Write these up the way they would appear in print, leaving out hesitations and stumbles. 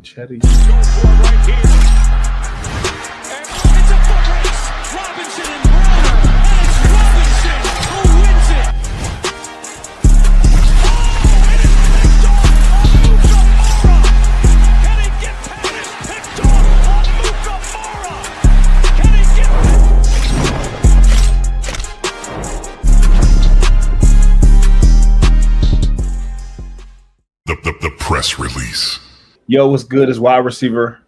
Chetty. Go for it right here. And it's a foot race. Robinson and Brown. And it's Robinson who wins it. Oh, and it's picked off on Amukamara. Can he get past it? Picked off on Amukamara. Can he get The press release. Yo, what's good? It's wide receiver,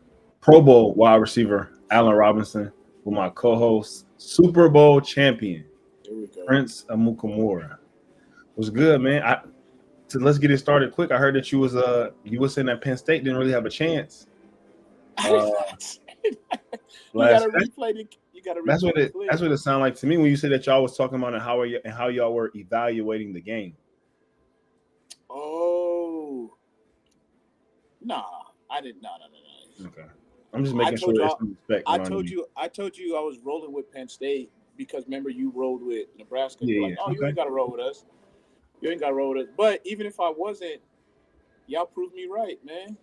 Pro Bowl wide receiver, Allen Robinson, with my co-host, Super Bowl champion, Prince Amukamara. What's good, man? Let's get it started quick. I heard that you was saying that Penn State didn't really have a chance. You gotta replay. That's what it sounded like to me when you said that y'all was talking about how y'all were evaluating the game. Oh, nah, I didn't. No. Okay, I'm just making sure there's some respect. I told you I was rolling with Penn State because remember you rolled with Nebraska. Yeah, like, oh, okay. You ain't got to roll with us. You ain't got to roll with us. But even if I wasn't, y'all proved me right, man.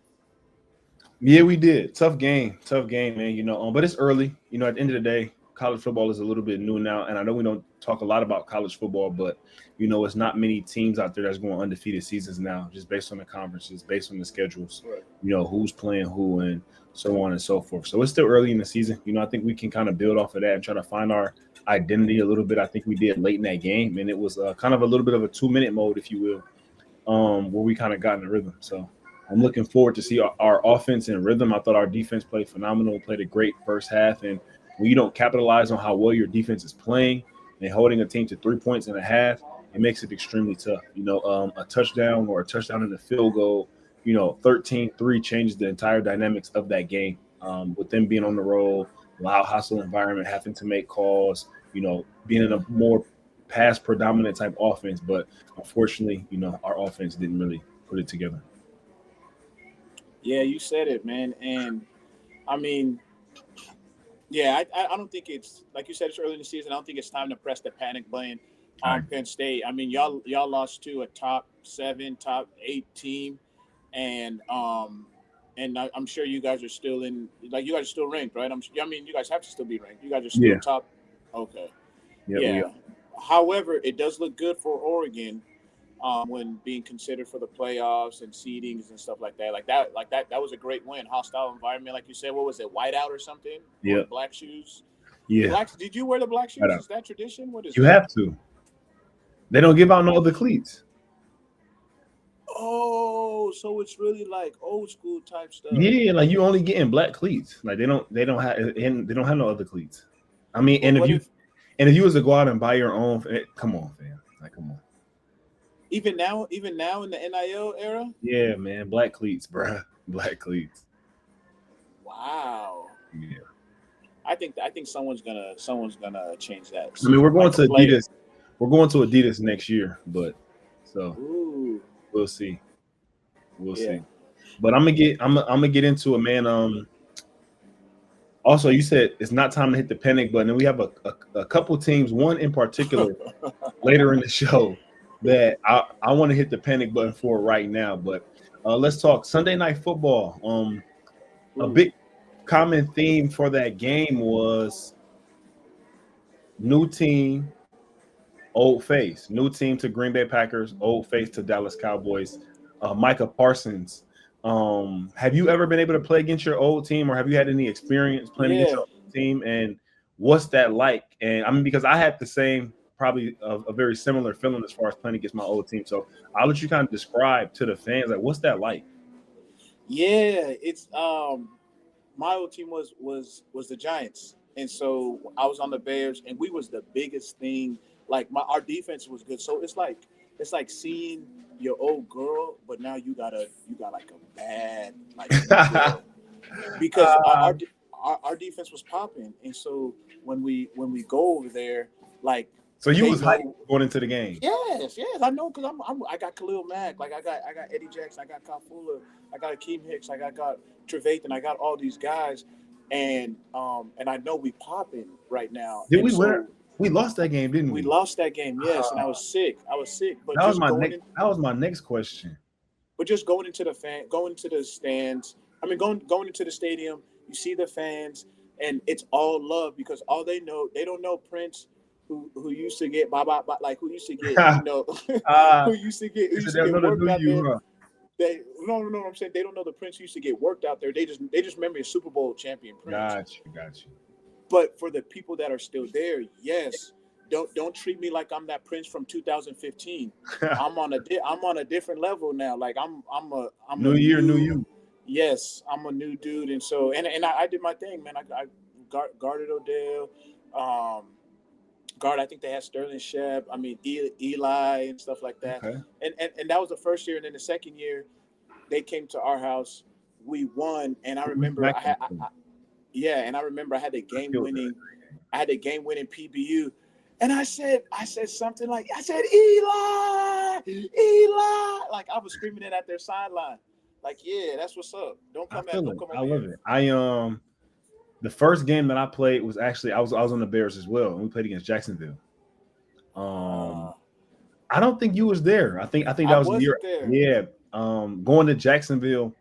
Yeah, we did. Tough game, man. But it's early. At the end of the day, college football is a little bit new now, and I know we don't talk a lot about college football, but it's not many teams out there that's going undefeated seasons now, just based on the conferences, based on the schedules. Right. Who's playing who and so on and so forth. So it's still early in the season. I think we can kind of build off of that and try to find our identity a little bit. I think we did late in that game, and it was kind of a little bit of a 2-minute mode, if you will, where we kind of got in the rhythm. So I'm looking forward to see our offense in rhythm. I thought our defense played phenomenal, played a great first half, and when you don't capitalize on how well your defense is playing and holding a team to 3 points and a half, it makes it extremely tough. A touchdown or a touchdown in a field goal, 13-3 changes the entire dynamics of that game. With them being on the road, loud, hostile environment, having to make calls, being in a more pass predominant type offense. But unfortunately, our offense didn't really put it together. Yeah, you said it, man. And I mean, yeah, I don't think it's like you said. It's early in the season. I don't think it's time to press the panic button on Penn State. I mean, y'all lost to a top 7, top 8 team, and I'm sure you guys are still in. Like you guys are still ranked, right? I mean, you guys have to still be ranked. You guys are still top. Okay. Yeah. However, it does look good for Oregon when being considered for the playoffs and seedings and stuff like that. That was a great win. Hostile environment, like you said. What was it? Whiteout or something? Yeah. Or black shoes. Yeah. Did you wear the black shoes? Is that tradition? What is you that? have to? They don't give out no other cleats. Oh, so it's really like old school type stuff. Yeah, like you only getting black cleats. Like they don't have no other cleats. I mean, Well, if you was to go out and buy your own, come on, fam. Like, come on. Even now in the NIL era? Yeah, man, black cleats, bruh. Black cleats. Wow. Yeah. I think someone's gonna change that. I mean, we're going to Adidas. We're going to Adidas next year, but Ooh. We'll see. We'll see. But I'm gonna get into it, man. Also, you said it's not time to hit the panic button, and we have a couple teams, one in particular, later in the show that I want to hit the panic button for right now. But let's talk Sunday Night Football. A big common theme for that game was new team, old face. New team to Green Bay Packers, old face to Dallas Cowboys. Micah Parsons. Have you ever been able to play against your old team, or have you had any experience playing against your old team? And what's that like? And I mean, because I had the same, probably a very similar feeling as far as playing against my old team. So I'll let you kind of describe to the fans, like, what's that like? Yeah, it's my old team was the Giants, and so I was on the Bears, and we was the biggest thing. Like our defense was good, so it's like seeing your old girl, but now you got like a bad girl. Because our defense was popping, and so when we go over there, like. So you was hyped going into the game? Yes, I know, because I got Khalil Mack, like I got Eddie Jackson, I got Kyle Fuller, I got Akeem Hicks, I got Trevathan, I got all these guys, and I know we popping right now. Did we win? We lost that game, didn't we? We lost that game, yes, and I was sick. But that was my next question. But just going into the stands, I mean, going into the stadium, you see the fans, and it's all love because all they don't know Prince, who used to get who used to get who used to get worked out there. Huh? They no, I'm saying they don't know the Prince used to get worked out there. They just remember a Super Bowl champion Prince. Got you. But for the people that are still there, yes, don't treat me like I'm that Prince from 2015. I'm on a different level now. Like I'm new year, new you. Yes, I'm a new dude, and so and I did my thing, man. I guarded Odell. Guard, I think they had Sterling Shep. I mean, Eli and stuff like that. Okay. And that was the first year, and then the second year, they came to our house. We won, and I remember I had the game winning PBU, and I said something like Eli, like I was screaming it at their sideline, like yeah, that's what's up. Don't come at. I love it. The first game that I played was actually I was on the Bears as well, and we played against Jacksonville. I don't think you was there. I think that was the year. There. Yeah. Going to Jacksonville,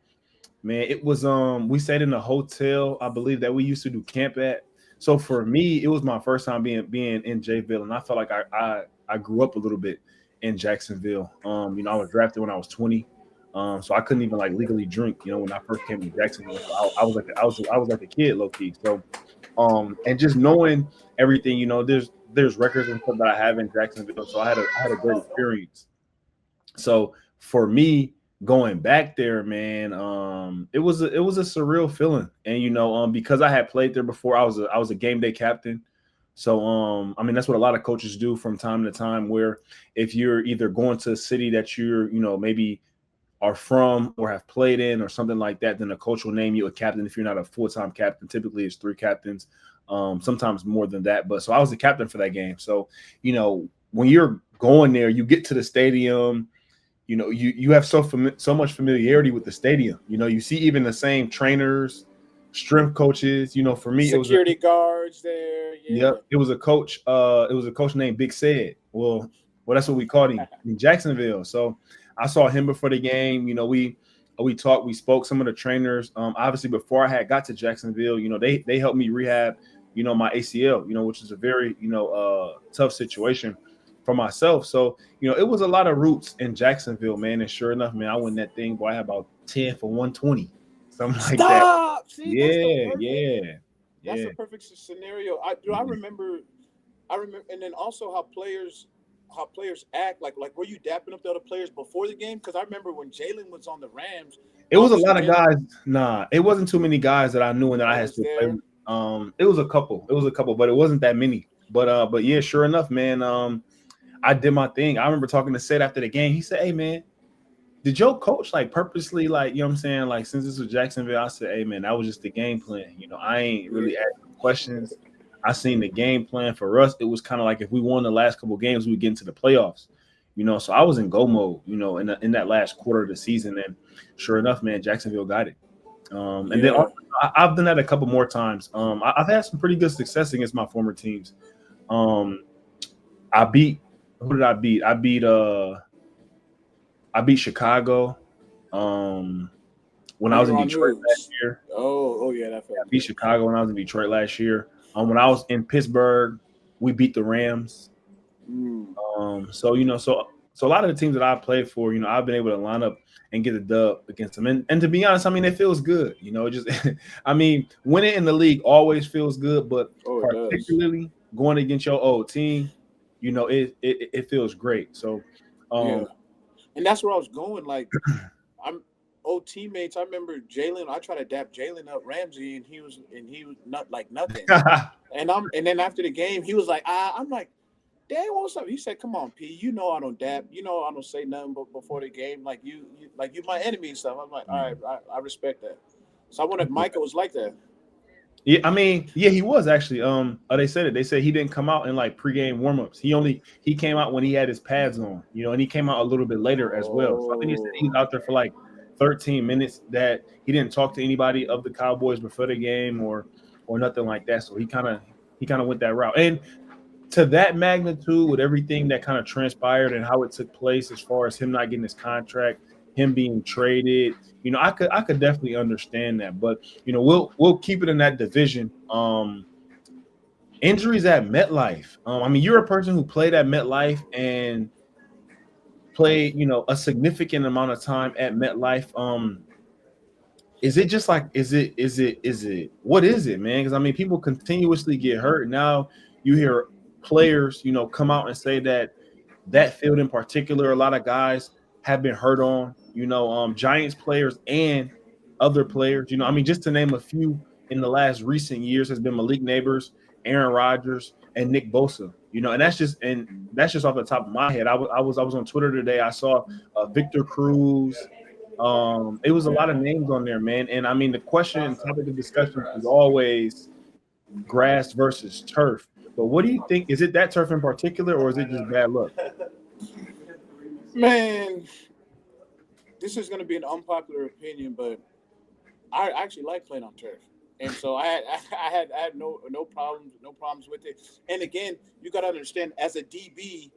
man, it was we stayed in a hotel, I believe, that we used to do camp at. So for me, it was my first time being in Jayville, and I felt like I grew up a little bit in Jacksonville. I was drafted when I was 20. So I couldn't even like legally drink, when I first came to Jacksonville. So I was like a kid, low key. So, and just knowing everything, there's records and stuff that I have in Jacksonville. So I had a great experience. So for me going back there, man, it was a surreal feeling. And because I had played there before, I was a game day captain. So that's what a lot of coaches do from time to time. Where if you're either going to a city that you're maybe are from or have played in or something like that, then a coach will name you a captain. If you're not a full-time captain, typically it's 3 captains, sometimes more than that. But so I was the captain for that game. So, when you're going there, you get to the stadium, you have so much familiarity with the stadium. You see even the same trainers, strength coaches, for me, security guards there. Yeah. Yep. It was a coach. It was a coach named Big Said. Well, that's what we called him in Jacksonville. So I saw him before the game. We talked, we spoke. Some of the trainers, obviously before I had got to Jacksonville, they helped me rehab, my ACL, which is a very, tough situation for myself. So, it was a lot of roots in Jacksonville, man. And sure enough, man, I won that thing. Boy, I had about 10 for 120, something like that. See, yeah. That's a perfect scenario. I remember, and then also how players act, like were you dapping up the other players before the game? Because I remember when Jalen was on the Rams, it was a lot of guys. Nah, it wasn't too many guys that I knew and that I had to play with. It was a couple, but it wasn't that many. But yeah, sure enough, man. I did my thing. I remember talking to Sid after the game. He said, "Hey, man, did your coach purposely since this was Jacksonville?" I said, "Hey, man, that was just the game plan. I ain't really asking questions. I seen the game plan for us. It was kind of like if we won the last couple games, we would get into the playoffs, So I was in go mode, in that last quarter of the season. And sure enough, man, Jacksonville got it. And then I've done that a couple more times. I've had some pretty good success against my former teams. Who did I beat? I beat Chicago. When I was in Detroit last year. Oh yeah, I beat Chicago when I was in Detroit last year. When I was in Pittsburgh, we beat the Rams. So a lot of the teams that I played for, I've been able to line up and get a dub against them. And to be honest, it feels good. Winning in the league always feels good, but particularly going against your old team, it feels great. So, and that's where I was going. Like, I'm old teammates. I remember Jalen. I tried to dap Jalen up Ramsey, and he was not like nothing. and then after the game, he was like, I'm like, Dad, what's up? He said, "Come on, P. I don't dap. I don't say nothing before the game. Like you my enemy and stuff." I'm like, all right, I respect that. So I wonder if Micah was like that. Yeah, he was actually. They said it. They said he didn't come out in pregame warmups. He came out when he had his pads on, and he came out a little bit later as well. So I think he said he was out there for 13 minutes. That he didn't talk to anybody of the Cowboys before the game or nothing like that. So he kind of went that route. And to that magnitude, with everything that kind of transpired and how it took place, as far as him not getting his contract, him being traded. I could definitely understand that, but we'll keep it in that division. Injuries at MetLife. I mean, you're a person who played at MetLife and played, a significant amount of time at MetLife. Is it just like is it what is it, man? Because I mean, people continuously get hurt. Now you hear players, come out and say that field in particular, a lot of guys have been hurt on, Giants players and other players. I mean, just to name a few in the last recent years has been Malik Nabers, Aaron Rodgers, and Nick Bosa. And that's just off the top of my head. I was on Twitter today. I saw Victor Cruz. It was a lot of names on there, man. And I mean, the question and topic of discussion is always grass versus turf. But what do you think? Is it that turf in particular, or is it just bad luck? Man, this is going to be an unpopular opinion, but I actually like playing on turf, and so I had no problems with it. And again, you got to understand, as a DB,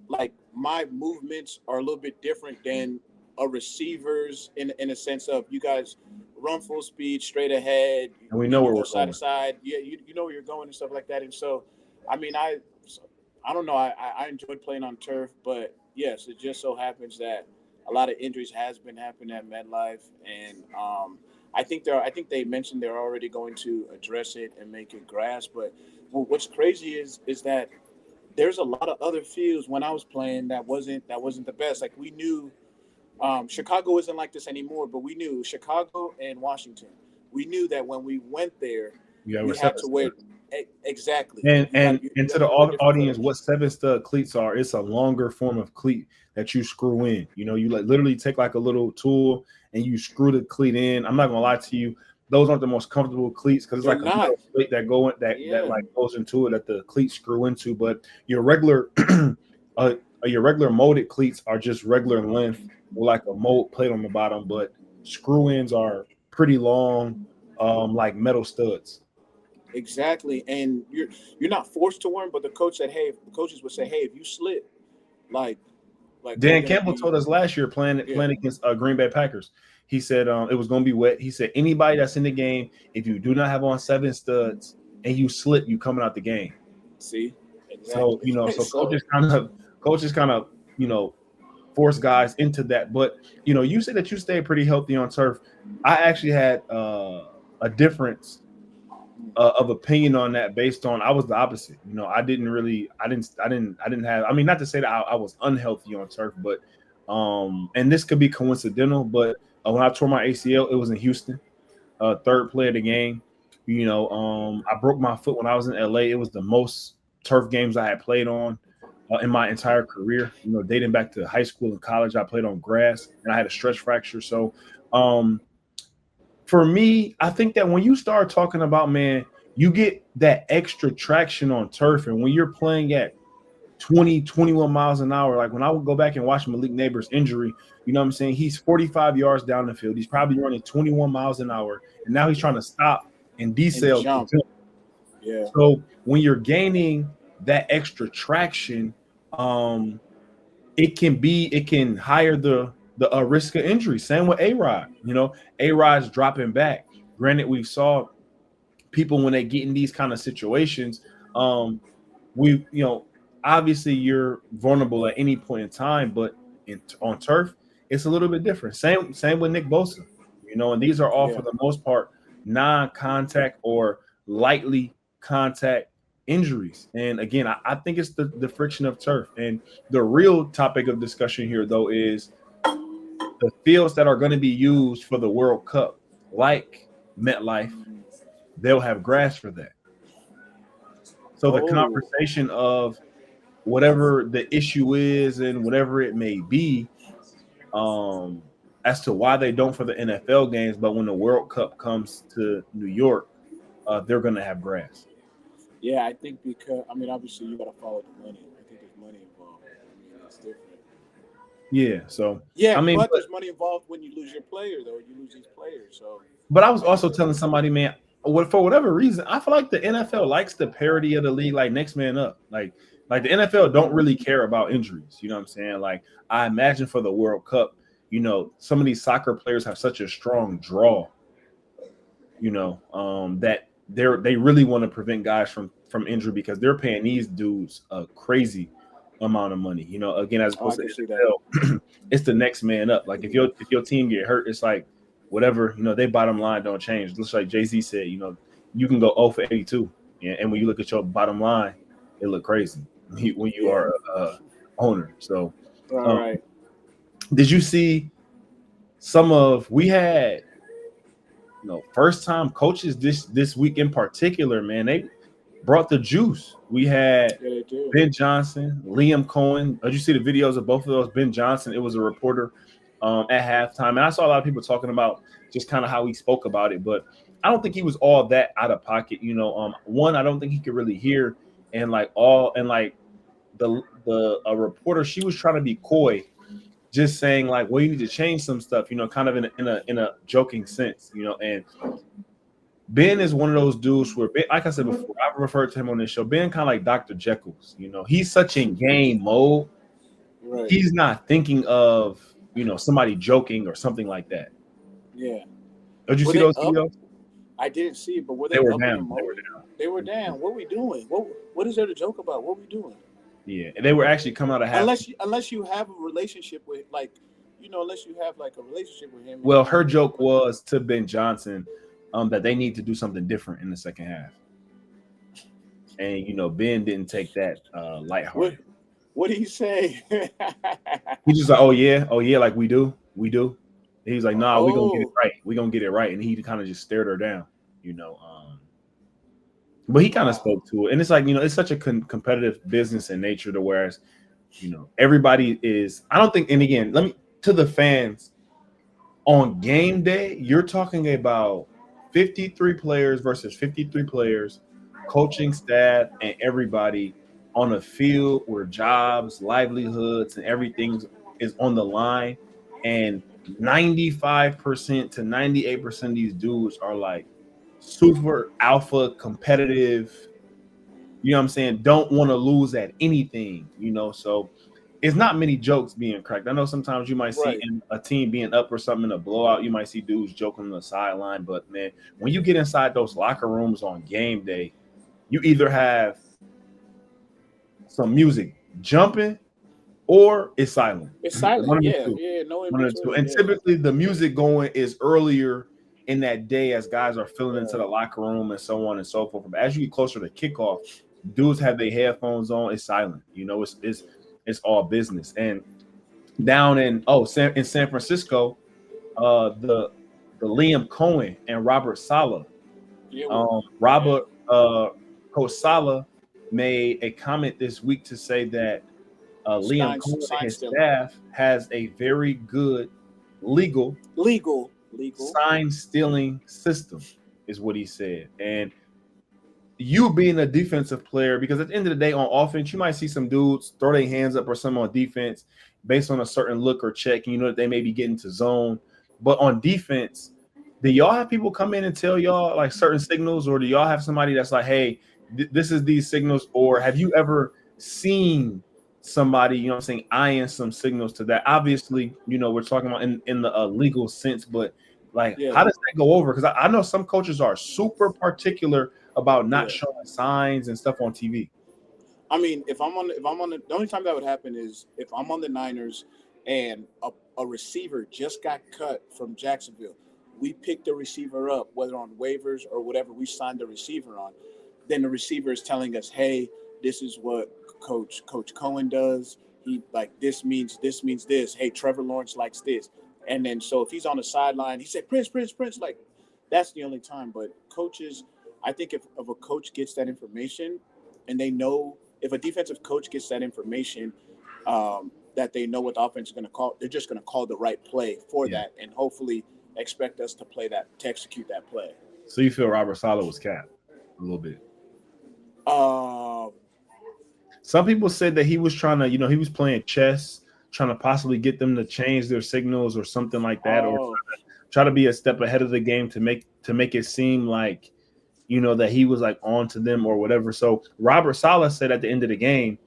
like my movements are a little bit different than a receiver's in a sense of you guys run full speed straight ahead, and we know where we're side to side. Yeah, you know where you're going and stuff like that. And so, I mean, I don't know. I enjoyed playing on turf, but yes, it just so happens that a lot of injuries has been happening at MetLife, and I think they mentioned they're already going to address it and make it grass. But what's crazy is that there's a lot of other fields when I was playing that wasn't the best. Like we knew. Chicago isn't like this anymore, but we knew Chicago and Washington. We knew that when we went there, we had to wear exactly. And to the audience, what 7-stud cleats are? It's a longer form of cleat that you screw in. You literally take like a little tool and you screw the cleat in. I'm not gonna lie to you; those aren't the most comfortable cleats because it's like a metal plate that like goes into it that the cleats screw into. But your regular molded cleats are just regular length with like a mold plate on the bottom, but screw ins are pretty long, like metal studs. Exactly, and you're not forced to wear them, but the coaches would say, hey, if you slip, like Dan Campbell told us last year playing against Green Bay Packers. He said it was going to be wet. He said anybody that's in the game, if you do not have on 7 studs and you slip, you coming out the game. See, exactly. So coaches kind of force guys into that. But you said that you stayed pretty healthy on turf. I actually had a difference of opinion on that based on I was the opposite. I didn't have. I mean, not to say that I was unhealthy on turf, but and this could be coincidental, but when I tore my ACL, it was in Houston, third play of the game. I broke my foot when I was in LA. It was the most turf games I had played on in my entire career. Dating back to high school and college, I played on grass and I had a stretch fracture. So for me, I think that when you start talking about, man, you get that extra traction on turf. And when you're playing at 20, 21 miles an hour, like when I would go back and watch Malik Nabers' injury, you know what I'm saying? He's 45 yards down the field. He's probably running 21 miles an hour. And now he's trying to stop and decel. Yeah. So when you're gaining that extra traction, it can higher the risk of injury. Same with A-Rod. A-Rod's dropping back. Granted, we saw people when they get in these kind of situations, obviously you're vulnerable at any point in time, but on turf, it's a little bit different. Same with Nick Bosa, and these are all for the most part non-contact or lightly contact injuries. And again, I think it's the friction of turf. And the real topic of discussion here, though, is the fields that are going to be used for the World Cup, like MetLife, they'll have grass for that. So the conversation of whatever the issue is and whatever it may be, as to why they don't for the NFL games, but when the World Cup comes to New York, they're going to have grass. Yeah, I think because, obviously you got to follow the money. I think there's money involved. It's different. Yeah, so. Yeah, but there's money involved when you lose your player, though. You lose these players, so. But I was also telling somebody, man, for whatever reason, I feel like the NFL likes the parity of the league, like next man up. Like the NFL don't really care about injuries. You know what I'm saying? Like, I imagine for the World Cup, you know, some of these soccer players have such a strong draw, you know, that they really want to prevent guys from injury because they're paying these dudes a crazy amount of money. You know, again, as opposed to NFL, it's the next man up. Like if your team get hurt, it's like whatever, you know, they bottom line don't change. Looks like Jay-Z said, you know, you can go 0 for 82, and when you look at your bottom line, it look crazy when you are a owner. So, all right. Did you see we had, you know, first time coaches this week in particular, man, they brought the juice. We had Ben Johnson, Liam Coen. Did you see the videos of both of those? Ben Johnson, it was a reporter at halftime. And I saw a lot of people talking about just kind of how he spoke about it, but I don't think he was all that out of pocket. You know, one, I don't think he could really hear, and the reporter, she was trying to be coy, just saying like, well, you need to change some stuff, you know, kind of in a joking sense, you know. And Ben is one of those dudes where, Ben, like I said before, I've referred to him on this show. Ben kind of like Dr. Jekyll's, you know. He's such in game mode. Right. He's not thinking of, you know, somebody joking or something like that. Yeah. Did you see those videos? I didn't see it, but they were down. They were down. What are we doing? What is there to joke about? What are we doing? Yeah, and they were actually coming out of half. Unless you have a relationship with, like, you know, unless you have like a relationship with him. Well, her joke was to Ben Johnson that they need to do something different in the second half, and you know, Ben didn't take that lighthearted. What did he say? He just like, oh yeah, like we do. He's like, nah, we're gonna get it right. We're gonna get it right. And he kind of just stared her down, you know. But he kind of spoke to it. And it's like, you know, it's such a competitive business in nature to whereas, you know, everybody is, I don't think, and again, to the fans, on game day, you're talking about 53 players versus 53 players, coaching staff, and everybody on a field where jobs, livelihoods, and everything is on the line. And 95% to 98% of these dudes are like super alpha competitive, you know what I'm saying, don't want to lose at anything, you know. So it's not many jokes being cracked. I know sometimes you might see in a team being up or something in a blowout, you might see dudes joking on the sideline, but man, when you get inside those locker rooms on game day, you either have some music jumping or it's silent. It's silent. No in between. And typically the music going is earlier in that day as guys are filling into the locker room and so on and so forth. But as you get closer to kickoff, dudes have their headphones on. It's silent. You know, it's all business. And down in San Francisco, the Liam Coen and Robert Saleh. Coach Saleh made a comment this week to say that Liam Coen and his staff has a very good legal sign stealing system, is what he said. And you being a defensive player, because at the end of the day on offense, you might see some dudes throw their hands up or something on defense based on a certain look or check, and you know that they may be getting to zone. But on defense, do y'all have people come in and tell y'all like certain signals, or do y'all have somebody that's like, hey, this is these signals? Or have you ever seen somebody, you know what I'm saying, eyeing some signals to that? Obviously, you know, we're talking about in the legal sense, but like, how does that go over? Because I know some coaches are super particular about not showing signs and stuff on TV. I mean, if I'm on the only time that would happen is if I'm on the Niners and a receiver just got cut from Jacksonville. We picked the receiver up, whether on waivers or whatever we signed the receiver on. Then the receiver is telling us, hey, this is what Coach Coen does. He like this means this. Hey, Trevor Lawrence likes this. And then so if he's on the sideline, he said, Prince, like that's the only time. But coaches, I think if a coach gets that information and they know, if a defensive coach gets that information, that they know what the offense is going to call, they're just going to call the right play for that and hopefully expect us to execute that play. So you feel Robert Saleh was capped a little bit? Some people said that he was trying to, you know, he was playing chess, trying to possibly get them to change their signals or something like that, or try to be a step ahead of the game to make it seem like, you know, that he was like on to them or whatever. So Robert Saleh said at the end of the game,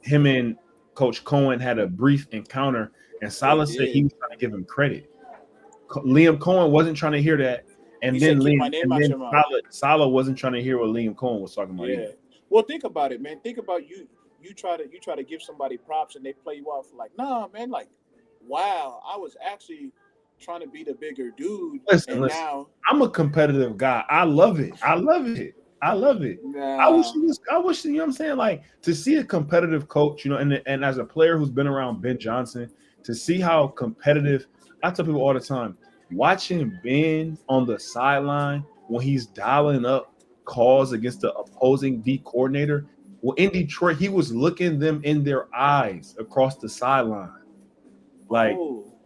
him and Coach Coen had a brief encounter, And Salah said he was trying to give him credit. Liam Coen wasn't trying to hear that. And He then said, "Keep my name out your mouth." Salah wasn't trying to hear what Liam Coen was talking about. Yeah. Either. Well, think about it, man. Think about you. You try to give somebody props and they play you off like, nah, man. Like, wow, I was actually trying to be the bigger dude. Listen, now I'm a competitive guy. I love it. I love it. Nah. I wish, you know what I'm saying? Like, to see a competitive coach, you know, and as a player who's been around Ben Johnson, to see how competitive, I tell people all the time, watching Ben on the sideline when he's dialing up calls against the opposing D coordinator. Well, in Detroit, he was looking them in their eyes across the sideline. Like,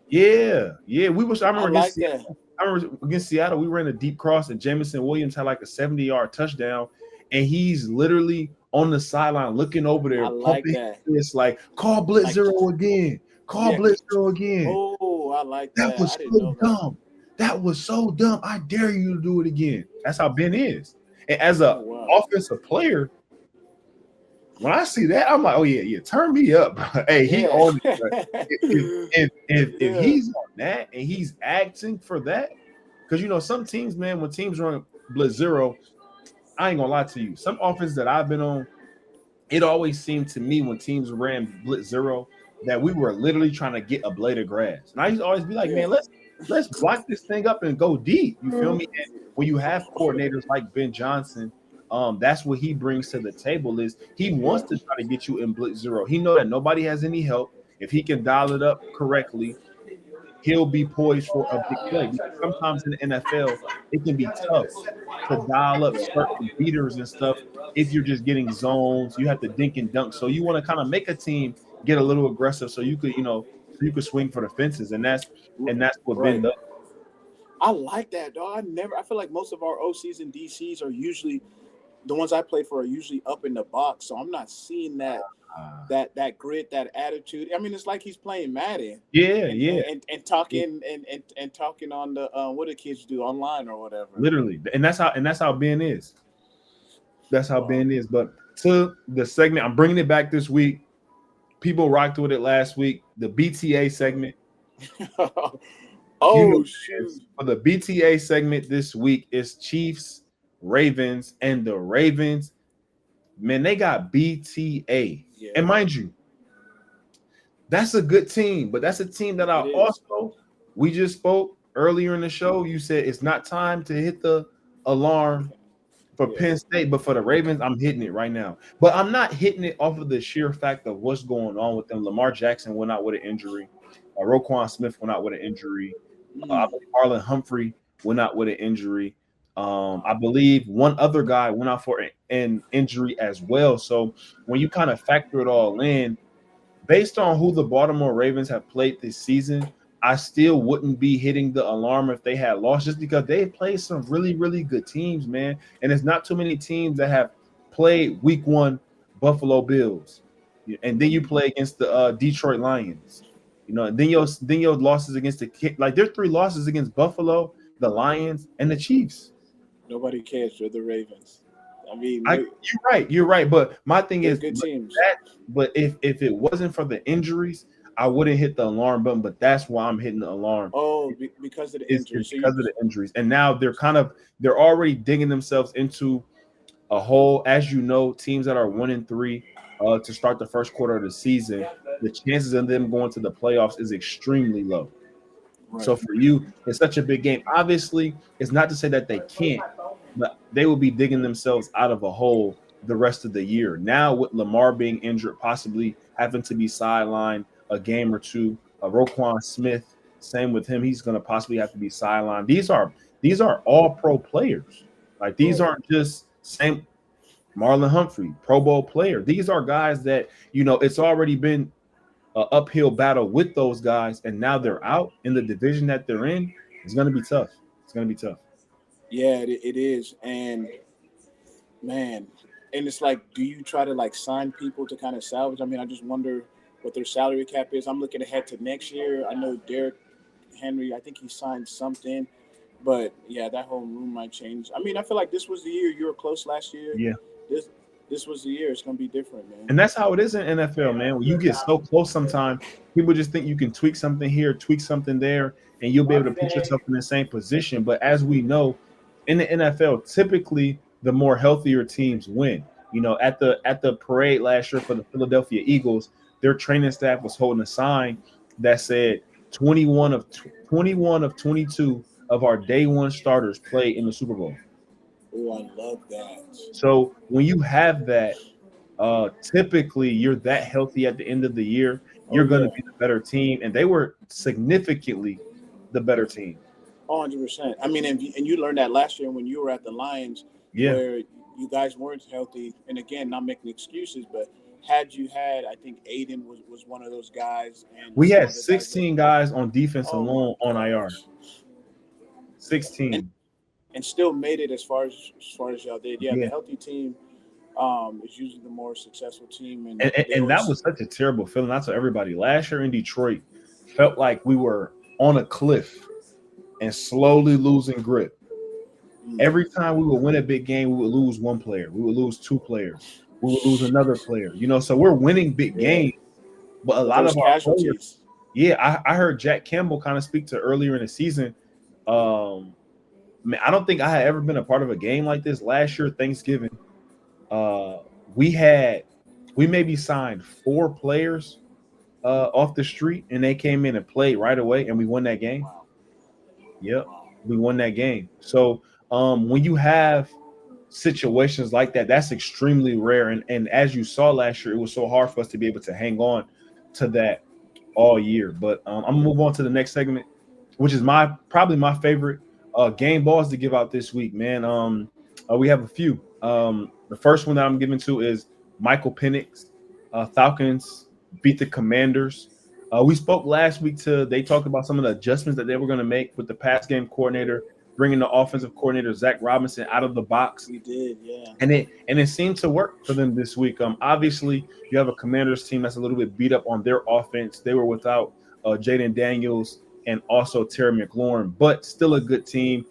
yeah. I remember against Seattle, we ran a deep cross and Jamison Williams had like a 70-yard touchdown, and he's literally on the sideline looking over there. I like that. It's like, call blitz zero again. Blitz zero again. Oh, I like that. That was so dumb. That was so dumb. I dare you to do it again. That's how Ben is. And as a offensive player, when I see that, I'm like, oh yeah, turn me up. Hey, he on it. If he's on that and he's acting for that, because you know some teams, man, when teams run blitz zero, I ain't gonna lie to you. Some offense that I've been on, it always seemed to me when teams ran blitz zero that we were literally trying to get a blade of grass. And I used to always be like, man, let's block this thing up and go deep. You feel me? And when you have coordinators like Ben Johnson, that's what he brings to the table. Is he wants to try to get you in blitz zero. He know that nobody has any help. If he can dial it up correctly, he'll be poised for a big play. Because sometimes in the NFL, it can be tough to dial up certain beaters and stuff. If you're just getting zones, you have to dink and dunk. So you want to kind of make a team get a little aggressive, so you could, swing for the fences, and that's what Ben does. I like that, dog. I feel like most of our OCs and DCs are usually the ones I play for are usually up in the box, so I'm not seeing that grit, that attitude. I mean, it's like he's playing Madden. And talking and talking on the what do kids do online or whatever. Literally, and that's how Ben is. That's how Ben is. But to the segment, I'm bringing it back this week. People rocked with it last week. The BTA segment. Shoot! For the BTA segment this week is Chiefs, Ravens, and the Ravens. Man, they got BTA. Yeah. And mind you, that's a good team, but that's a team that we just spoke earlier in the show. You said it's not time to hit the alarm for Penn State, but for the Ravens, I'm hitting it right now. But I'm not hitting it off of the sheer fact of what's going on with them. Lamar Jackson went out with an injury. Roquan Smith went out with an injury. I believe Marlon Humphrey went out with an injury. I believe one other guy went out for an injury as well. So when you kind of factor it all in, based on who the Baltimore Ravens have played this season, I still wouldn't be hitting the alarm if they had lost, just because they've played some really, really good teams, man. And it's not too many teams that have played week one Buffalo Bills. And then you play against the Detroit Lions. And then your losses against there's 3 losses against Buffalo, the Lions, and the Chiefs. Nobody cares for the Ravens. I mean, you're right. But my thing is, good teams. But if it wasn't for the injuries, I wouldn't hit the alarm button. But that's why I'm hitting the alarm. Oh, because of the injuries. Because of the injuries, and now they're already digging themselves into a hole. As you know, teams that are 1-3 to start the first quarter of the season, the chances of them going to the playoffs is extremely low. Right. So for you, it's such a big game. Obviously, it's not to say that they can't, but they will be digging themselves out of a hole the rest of the year. Now with Lamar being injured, possibly having to be sidelined a game or two, Roquan Smith, same with him. He's going to possibly have to be sidelined. These are all pro players. Like these aren't just same Marlon Humphrey, Pro Bowl player. These are guys that, it's already been an uphill battle with those guys, and now they're out in the division that they're in. It's going to be tough. Yeah, it is. And man, and it's like, do you try to sign people to kind of salvage? I mean, I just wonder what their salary cap is. I'm looking ahead to next year. I know Derrick Henry, I think he signed something, but yeah, that whole room might change. I mean, I feel like this was the year you were close last year. Yeah. this was the year. It's gonna be different, man. And that's how it is in NFL, man. When you get so close sometimes, people just think you can tweak something here, tweak something there, and you'll be able to put yourself in the same position. But as we know, in the NFL, typically the more healthier teams win. You know, at the parade last year for the Philadelphia Eagles, their training staff was holding a sign that said 21 of 22 of our day one starters play in the Super Bowl. Oh, I love that. So when you have that, typically you're that healthy at the end of the year, you're going to be the better team, and they were significantly the better team. 100%. I mean, and you learned that last year when you were at the Lions, where you guys weren't healthy. And again, not making excuses, but had you had, I think Aiden was one of those guys. And we had 16 guys on defense alone on IR. 16. And still made it as far as y'all did. Yeah, the healthy team is usually the more successful team. And that was such a terrible feeling. I tell everybody, last year in Detroit felt like we were on a cliff and slowly losing grip. Every time we would win a big game, we would lose one player. We would lose two players. We would lose another player. You know, so we're winning big games, but a lot of our casualties. I heard Jack Campbell kind of speak to earlier in the season. Man, I don't think I had ever been a part of a game like this. Last year, Thanksgiving, we maybe signed 4 players off the street, and they came in and played right away, and we won that game. Wow. Yep, we won that game. So when you have situations like that, that's extremely rare. And as you saw last year, it was so hard for us to be able to hang on to that all year. But I'm gonna move on to the next segment, which is probably my favorite game balls to give out this week, man. We have a few. The first one that I'm giving to is Michael Penix. Falcons beat the Commanders. We spoke last week they talked about some of the adjustments that they were going to make with the pass game coordinator, bringing the offensive coordinator Zach Robinson out of the box. We did, yeah. And it seemed to work for them this week. Obviously, you have a Commanders team that's a little bit beat up on their offense. They were without Jaden Daniels and also Terry McLaurin, but still a good team.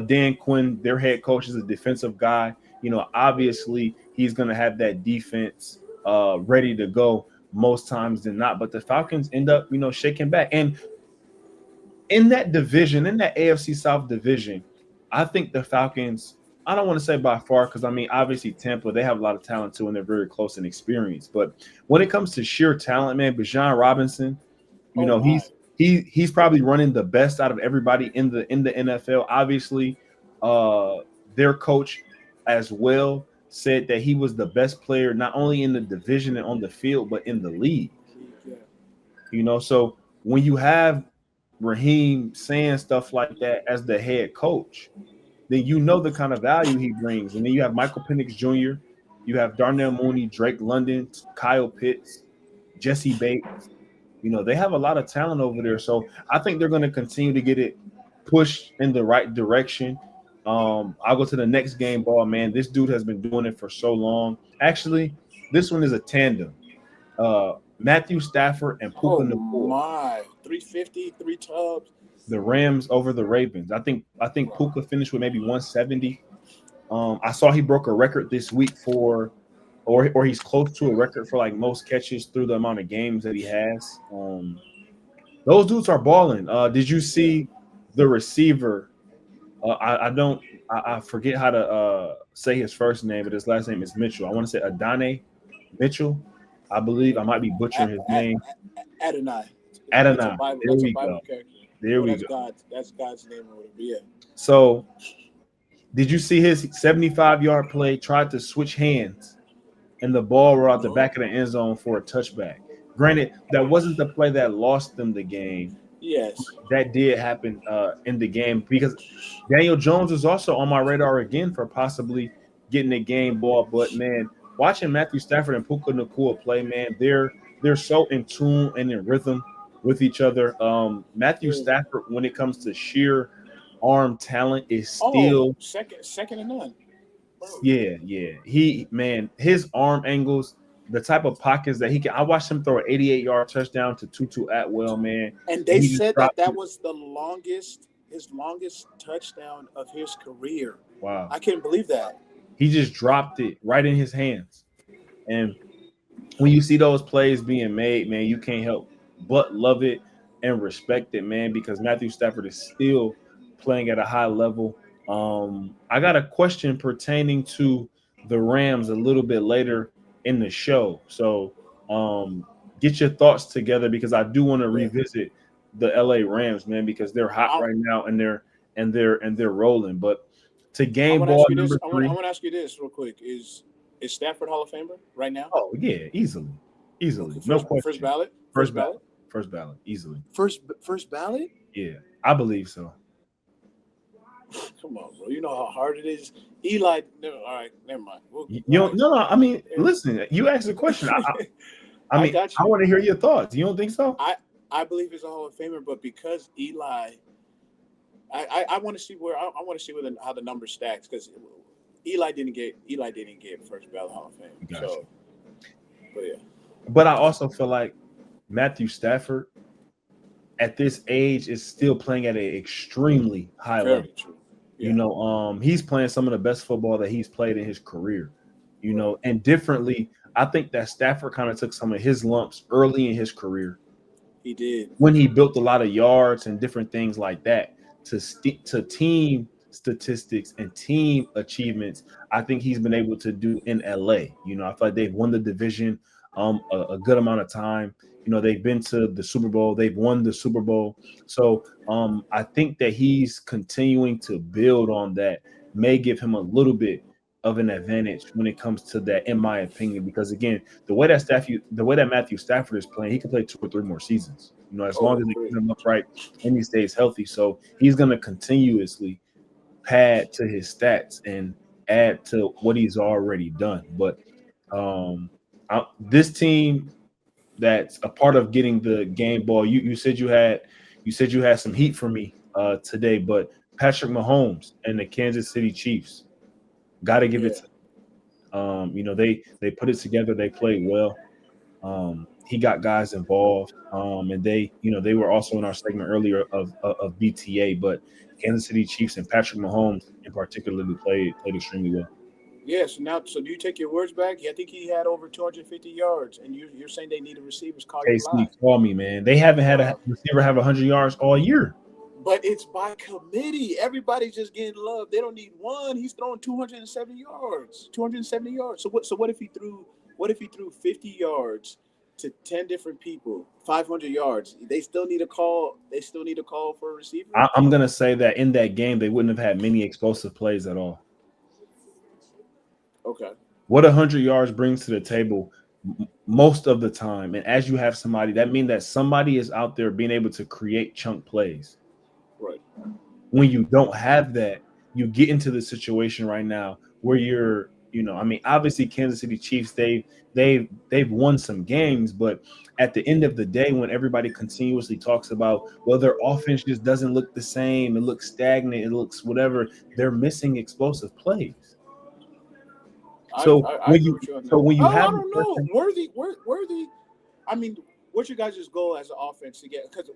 Dan Quinn, their head coach, is a defensive guy. You know, obviously he's going to have that defense ready to go most times than not. But the Falcons end up, shaking back. And in that division, in that AFC South division, I think the Falcons, I don't want to say by far, because, I mean, obviously Tampa, they have a lot of talent too, and they're very close and experienced. But when it comes to sheer talent, man, Bijan Robinson, he's probably running the best out of everybody in the NFL. Obviously, their coach as well said that he was the best player not only in the division and on the field, but in the league. So when you have Raheem saying stuff like that as the head coach, then you know the kind of value he brings. And then you have Michael Penix Jr., you have Darnell Mooney, Drake London, Kyle Pitts, Jesse Bates. They have a lot of talent over there. So I think they're going to continue to get it pushed in the right direction. I'll go to the next game ball, man. This dude has been doing it for so long. Actually, this one is a tandem. Matthew Stafford and Puka Nacua. My 350, 3 tubs. The Rams over the Ravens. I think Puka finished with maybe 170. I saw he broke a record this week or he's close to a record for like most catches through the amount of games that he has. Those dudes are balling. Did you see the receiver? I forget how to say his first name, but his last name is Mitchell. I want to say Adonai Mitchell. I believe I might be butchering his name. Adonai. There we go. That's God's name or whatever. Yeah. So, did you see his 75-yard play? Tried to switch hands, and the ball were out the back of the end zone for a touchback. Granted, that wasn't the play that lost them the game. Yes, that did happen in the game because Daniel Jones is also on my radar again for possibly getting a game ball. But man, watching Matthew Stafford and Puka Nacua play, man, they're so in tune and in rhythm with each other. Matthew Stafford, when it comes to sheer arm talent, is still second to none. Bro. Yeah. His arm angles, the type of pockets that he can. I watched him throw an 88-yard touchdown to Tutu Atwell, man. And they said that was his longest touchdown of his career. Wow. I can't believe that. He just dropped it right in his hands. And when you see those plays being made, man, you can't help but love it and respect it, man, because Matthew Stafford is still playing at a high level. I got a question pertaining to the Rams a little bit later in the show. So get your thoughts together because I do want to revisit the LA Rams, man, because they're hot right now and they're rolling. But to game ball number 3. I want to ask you this real quick. Is Stafford Hall of Famer right now? Oh, yeah, easily. Okay, No question. First ballot? First ballot, easily. First ballot? Yeah, I believe so. Come on, bro. You know how hard it is. Eli, no, all right, never mind. No. I mean, listen. You asked the question. I mean, I want to hear your thoughts. You don't think so? I believe he's a Hall of Famer, but because Eli, I want to see how the number stacks because Eli didn't get first ballot Hall of Fame. Gotcha. So, but yeah. But I also feel like Matthew Stafford at this age is still playing at an extremely high level. True. Yeah. You know, he's playing some of the best football that he's played in his career. You know, and differently, I think that Stafford kind of took some of his lumps early in his career. He did. When he built a lot of yards and different things like that to team statistics and team achievements, I think he's been able to do in LA. You know, I feel like they've won the division a good amount of time. You know, they've been to the Super Bowl. They've won the Super Bowl. So I think that he's continuing to build on that may give him a little bit of an advantage when it comes to that, in my opinion, because again, the way that Matthew Stafford is playing, he can play 2 or 3 more seasons, you know, as long as they keep him upright and he stays healthy. So he's going to continuously pad to his stats and add to what he's already done. But this team that's a part of getting the game ball, you said you had some heat for me today, but Patrick Mahomes and the Kansas City Chiefs, got to give it to you know, they put it together. They played well. He got guys involved, and they were also in our segment earlier of BTA, but Kansas City Chiefs and Patrick Mahomes in particular played extremely well. Yes. Yeah, so do you take your words back? I think he had over 250 yards, and you're saying they need a receivers. Call me, man. They haven't had a receiver have 100 yards all year. But it's by committee. Everybody's just getting love. They don't need one. He's throwing 270 yards. So what if he threw 50 yards to 10 different people, 500 yards? They still need a call. They still need a call for a receiver. I'm gonna say that in that game they wouldn't have had many explosive plays at all. Okay. What 100 yards brings to the table most of the time, and as you have somebody, that means that somebody is out there being able to create chunk plays. Right. When you don't have that, you get into the situation right now where you're, you know, I mean, obviously Kansas City Chiefs, they've won some games, but at the end of the day, when everybody continuously talks about, well, their offense just doesn't look the same, it looks stagnant, it looks whatever, they're missing explosive plays. So when you have, I don't know, Worthy. I mean, what's your guys' goal as an offense to get? Because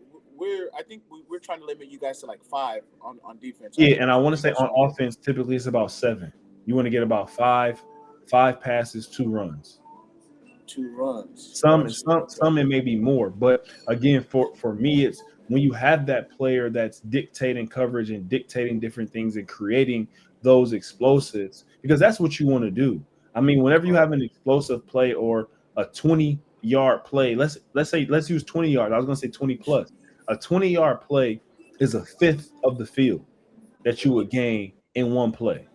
I think we're trying to limit you guys to like 5 on defense. Yeah, and I want to say on offense, typically it's about 7. You want to get about 5 passes, 2 runs. 2 runs. Some it may be more, but again, for me, it's when you have that player that's dictating coverage and dictating different things and creating those explosives, because that's what you want to do. I mean, whenever you have an explosive play or a 20-yard play, let's use 20 yards. I was going to say 20 plus. A 20-yard play is a fifth of the field that you would gain in one play.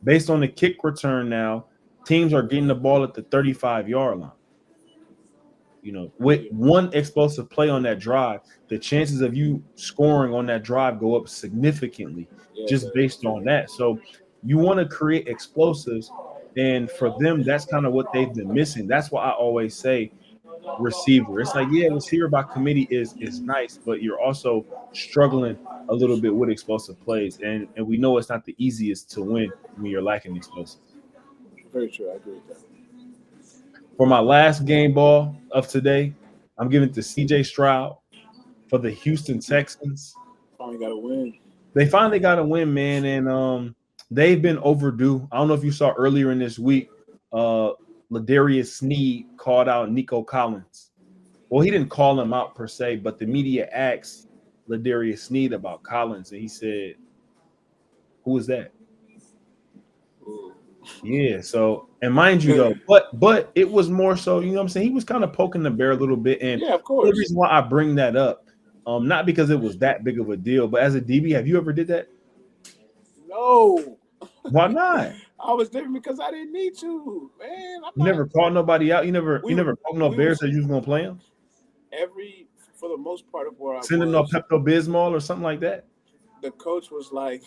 Based on the kick return now, teams are getting the ball at the 35-yard line. You know, with one explosive play on that drive, the chances of you scoring on that drive go up significantly just based on that. So you want to create explosives, and for them, that's kind of what they've been missing. That's why I always say receiver. It's like, yeah, receiver by committee is nice, but you're also struggling a little bit with explosive plays, and we know it's not the easiest to win when you're lacking explosives. Very true. I agree with that. For my last game ball of today, I'm giving it to CJ Stroud for the Houston Texans. Finally got a win. They finally got a win, man, and they've been overdue. I don't know if you saw earlier in this week, Ladarius Sneed called out Nico Collins. Well, he didn't call him out per se, but the media asked Ladarius Sneed about Collins, and he said, "Who is that?" Yeah. So, and mind you, though, but it was more so, you know what I'm saying? He was kind of poking the bear a little bit, and yeah, of course. the reason why I bring that up, not because it was that big of a deal, but as a DB, have you ever did that? No. Why not? I was different because I didn't need to, man. You never called nobody out. You never poked no bears that you was gonna play them. For the most part of where I sending no Pepto-Bismol or something like that. The coach was like,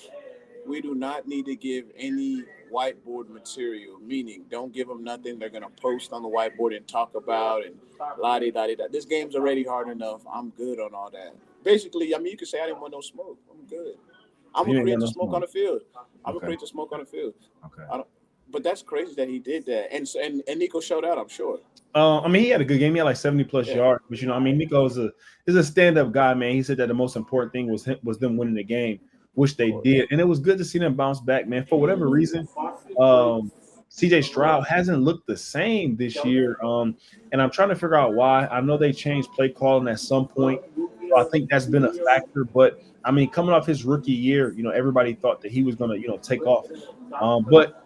"We do not need to give any whiteboard material. Meaning, don't give them nothing. They're gonna post on the whiteboard and talk about and la-di-da-di-da. This game's already hard enough. I'm good on all that. Basically, I mean, you could say I didn't want no smoke. I'm good. I'm gonna create the smoke on the field. I'm gonna create the smoke on the field. Okay. But that's crazy that he did that. And Nico showed out, I'm sure. I mean, he had a good game. He had like 70+ yards. But I mean, Nico is a stand-up guy, man. He said that the most important thing was them winning the game, which they did, and it was good to see them bounce back, man. For whatever reason, CJ Stroud hasn't looked the same this year, and I'm trying to figure out why. I know they changed play calling at some point, so I think that's been a factor. But I mean, coming off his rookie year, everybody thought that he was going to, take off, but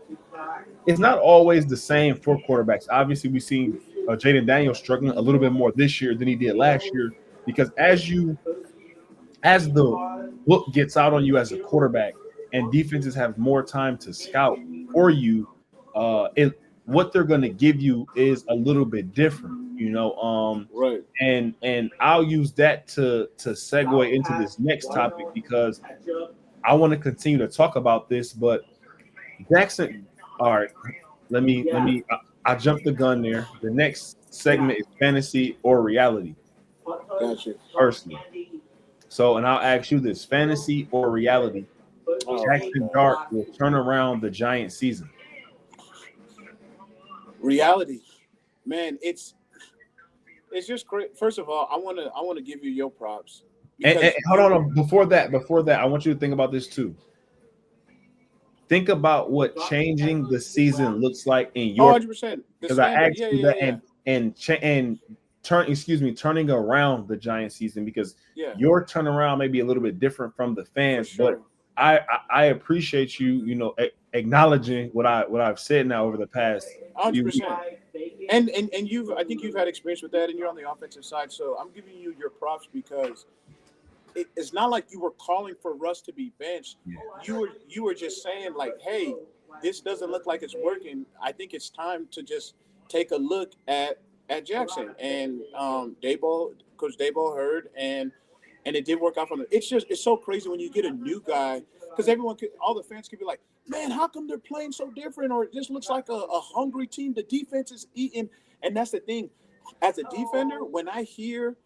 it's not always the same for quarterbacks. Obviously, we've seen Jaden Daniels struggling a little bit more this year than he did last year, because as the look gets out on you as a quarterback and defenses have more time to scout for you, what they're going to give you is a little bit different, right. And I'll use that to segue into this next topic, because I want to continue to talk about this, but Jaxson. All right, let me. I jumped the gun there. The next segment is fantasy or reality. Gotcha. Personally. So, and I'll ask you this: fantasy or reality? Jaxson Dart will turn around the Giant season. Reality, man. It's just great. First of all, I want to give you your props. And hold on. Before that, I want you to think about this too. Think about what changing the season looks like in your 100%. Because I asked you that and turning around the Giant season, because your turnaround may be a little bit different from the fans, but I appreciate you, acknowledging what I've said now over the past 100%. And I think you've had experience with that, and you're on the offensive side, so I'm giving you your props because it's not like you were calling for Russ to be benched. Yeah. You were just saying like, hey, this doesn't look like it's working. I think it's time to just take a look at Jaxson. And Coach Daboll heard, and it did work out for them. It's so crazy when you get a new guy, because all the fans could be like, man, how come they're playing so different? Or it just looks like a hungry team. The defense is eating. And that's the thing. As a defender, when I hear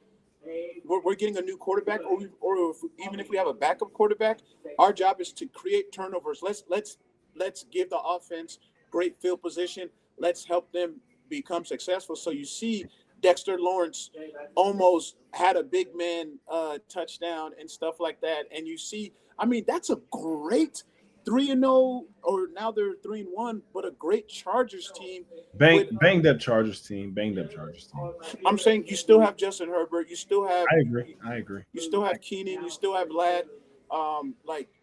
we're getting a new quarterback, or even if we have a backup quarterback, our job is to create turnovers. Let's give the offense great field position. Let's help them become successful. So you see Dexter Lawrence almost had a big man touchdown and stuff like that. And you see, I mean, that's a great 3-0, or now they're 3-1, but a great Chargers team. Banged up Chargers team. I'm saying you still have Justin Herbert. You still have. I agree. You still have Keenan. You still have Ladd. You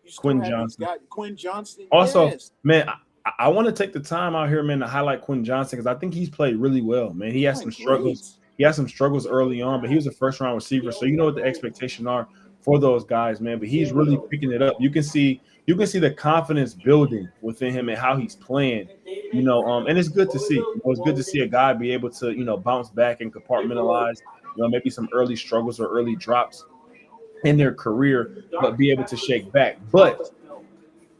still Quinn have Johnson. Quinn Johnson. Also, yes. Man, I want to take the time out here, man, to highlight Quinn Johnson, because I think he's played really well, man. He has some struggles. He had some struggles early on, but he was a first-round receiver, so you know what the expectations are for those guys, man. But he's really picking it up. You can see the confidence building within him and how he's playing, and it's good to see. It's good to see a guy be able to, bounce back and compartmentalize, maybe some early struggles or early drops in their career, but be able to shake back. But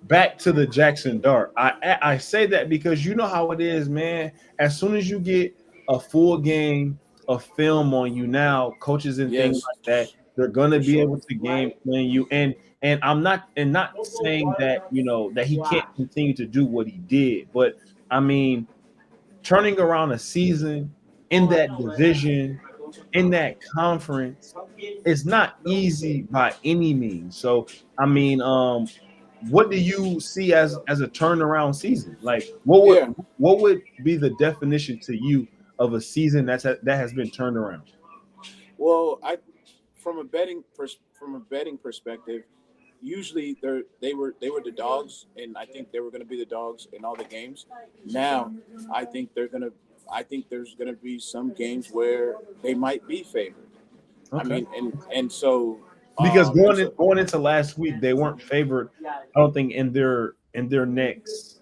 back to the Jaxson Dart. I say that because you know how it is, man. As soon as you get a full game of film on you now, coaches and things like that, they're going to be able to game plan you. And I'm not saying that, that he can't continue to do what he did. But, I mean, turning around a season in that division, in that conference, it's not easy by any means. So, I mean, what do you see as a turnaround season? Like, Yeah. what would be the definition to you of a season that has been turned around? Well, from a betting perspective, usually they were the dogs, and I think they were going to be the dogs in all the games. Now, I think there's gonna be some games where they might be favored. I Okay. mean, and so Because and so going into last week, they weren't favored. I don't think in their next.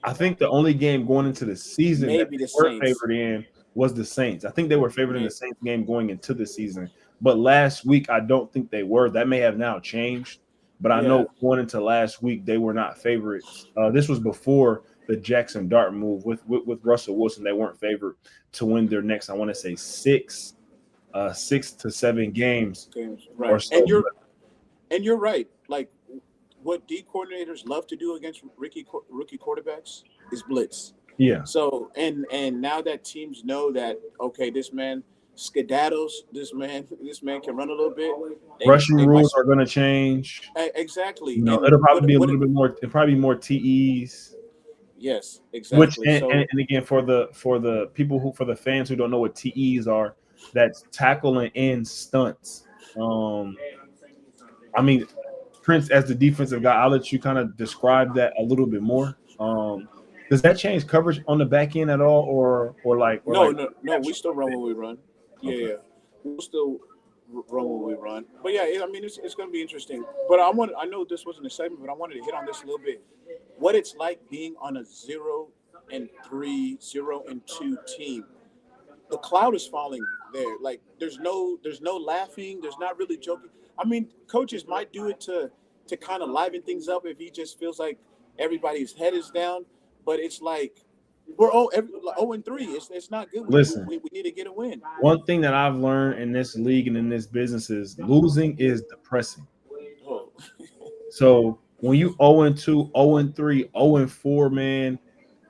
I think the only game going into the season that maybe they the were Saints. favored in was the Saints. I think they were favored in the May- Saints game going into the season. But last week, I don't think they were. That may have now changed. But I Yeah, know going into last week, they were not favorites. This was before the Jaxson Dart move with Russell Wilson. They weren't favored to win their next, I want to say, 6 to 7 games games, or right? so. And you're right. Like what D coordinators love to do against rookie quarterbacks is blitz. Yeah. So and now that teams know that, okay, this man skedaddles, this man can run a little bit. Rushing They might rules are going to change. exactly. You know, And it'll probably what be a what little bit more. It'll probably be more TEs. yes, Which exactly. So and again for the people for the fans who don't know what TEs are, that's tackle and end stunts. I mean, Prince as the defensive guy, I'll let you kind of describe that a little bit more. Does that change coverage on the back end at all, or no, like no, we still run when we run. Yeah, okay. yeah. We'll still run when we run. But yeah, I mean, it's going to be interesting. But I know this wasn't a segment, but I wanted to hit on this a little bit. What it's like being on a 0-3, 0-2 team. The cloud is falling there. Like there's no laughing. There's not really joking. I mean, coaches might do it to kind of liven things up if he just feels like everybody's head is down. But it's like we're 0-3. It's not good. Listen, We need to get a win. one thing that I've learned in this league and in this business is losing is depressing. Oh. So when you 0-2, 0-3, 0-4, man,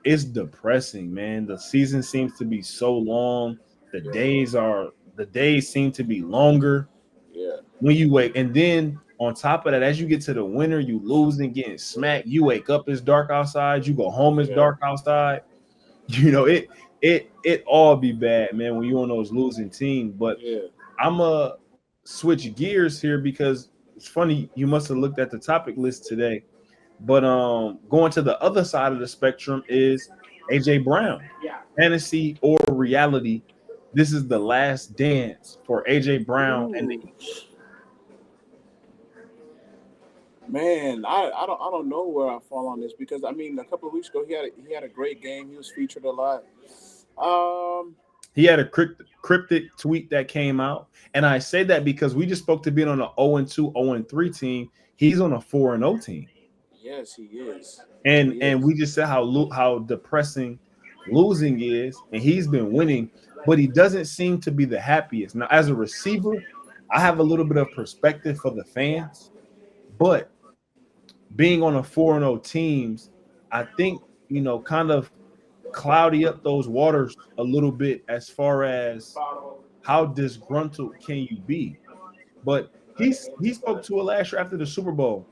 it's depressing, man. The season seems to be so long. The days seem to be longer Yeah. when you wake. And then on top of that, as you get to the winter, you losing, getting smacked. You wake up, it's dark outside. You go home, it's dark outside. You know, it all be bad, man, when you're on those losing teams. But Yeah. I'm a switch gears here because it's funny. You must have looked at the topic list today. But going to the other side of the spectrum is AJ Brown. Fantasy or reality, this is the last dance for AJ Brown and the Eagles. Man, I don't know where I fall on this because I mean a couple of weeks ago he had a great game. He was featured a lot. He had a cryptic tweet that came out, and I say that because we just spoke to being on an 0-2, 0-3 team. He's on a 4-0 team. Yes, he is. And we just said how depressing losing is, and he's been winning, but he doesn't seem to be the happiest. Now, as a receiver, I have a little bit of perspective for the fans, but being on a 4-0 teams, I think, kind of cloudy up those waters a little bit as far as how disgruntled can you be. But he spoke to it last year after the Super Bowl.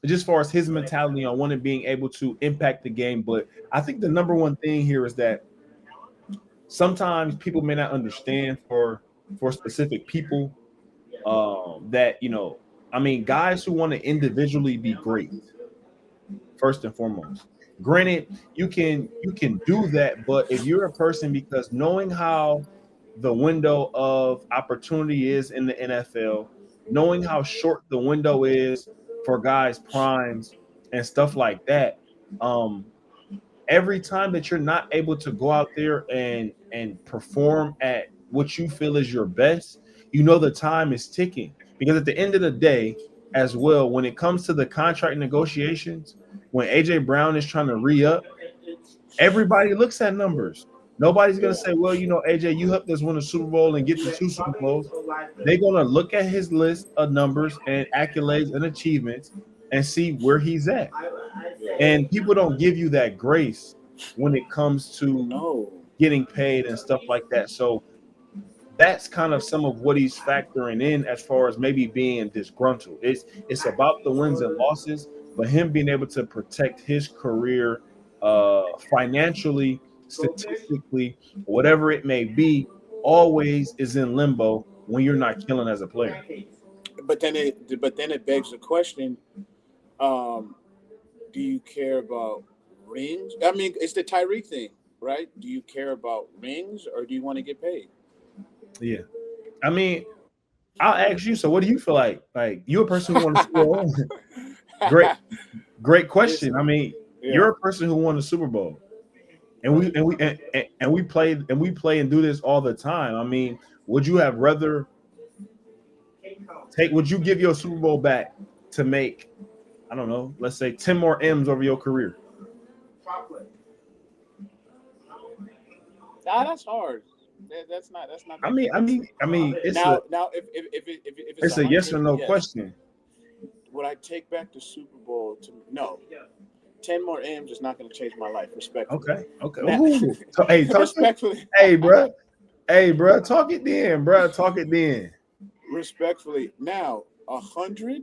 Just as far as his mentality on wanting being able to impact the game. But I think the number one thing here is that sometimes people may not understand for specific people that, I mean, guys who want to individually be great, first and foremost. Granted, you can do that, but if you're a person, because knowing how the window of opportunity is in the NFL, knowing how short the window is for guys' primes and stuff like that, every time that you're not able to go out there and perform at what you feel is your best, the time is ticking. Because at the end of the day, as well, when it comes to the contract negotiations, when AJ Brown is trying to re-up, everybody looks at numbers. Nobody's going to say, well, AJ, you helped us win a Super Bowl and get to 2 Super Bowls. They're going to look at his list of numbers and accolades and achievements and see where he's at. And people don't give you that grace when it comes to getting paid and stuff like that. So that's kind of some of what he's factoring in as far as maybe being disgruntled. It's about the wins and losses, but him being able to protect his career financially, statistically, whatever it may be, always is in limbo when you're not killing as a player. But then it begs the question: do you care about rings? I mean, it's the Tyreek thing, right? Do you care about rings or do you want to get paid? Yeah. I mean, I'll ask you, so what do you feel like? Like, you're a person who won the Super Bowl. Great question. I mean, you're a person who won the Super Bowl. And we play and do this all the time. I mean, would you have rather would you give your Super Bowl back to make, I don't know, let's say 10 more M's over your career? That's hard. That's not. I mean, it's it's a yes or no question. Would I take back the Super Bowl? No. 10 more M's is not going to change my life. Respectfully. Okay. Now, respectfully. Hey, bro. Talk it then. Respectfully. Now, 100.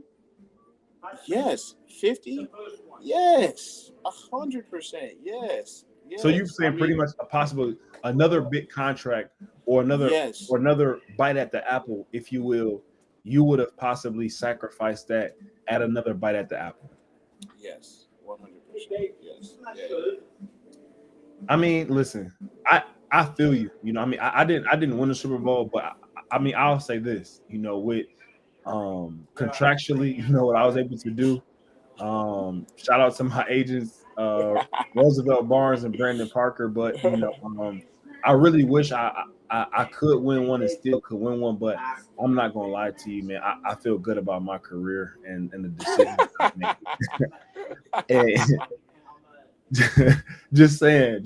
Yes. 50. Yes. 100%. Yes. So you're saying pretty much a possible another big contract or another bite at the apple, if you will, you would have possibly sacrificed that at another bite at the apple. Yes, 100%. Yes. Yeah. I mean, listen, I feel you. You know, I mean, I didn't win the Super Bowl, but I mean, I'll say this. You know, with contractually, you know what I was able to do. Shout out to my agents, Roosevelt Barnes and Brandon Parker. But you know, I really wish I could win one and still could win one, but I'm not gonna lie to you, man. I feel good about my career and the decisions I made. just saying.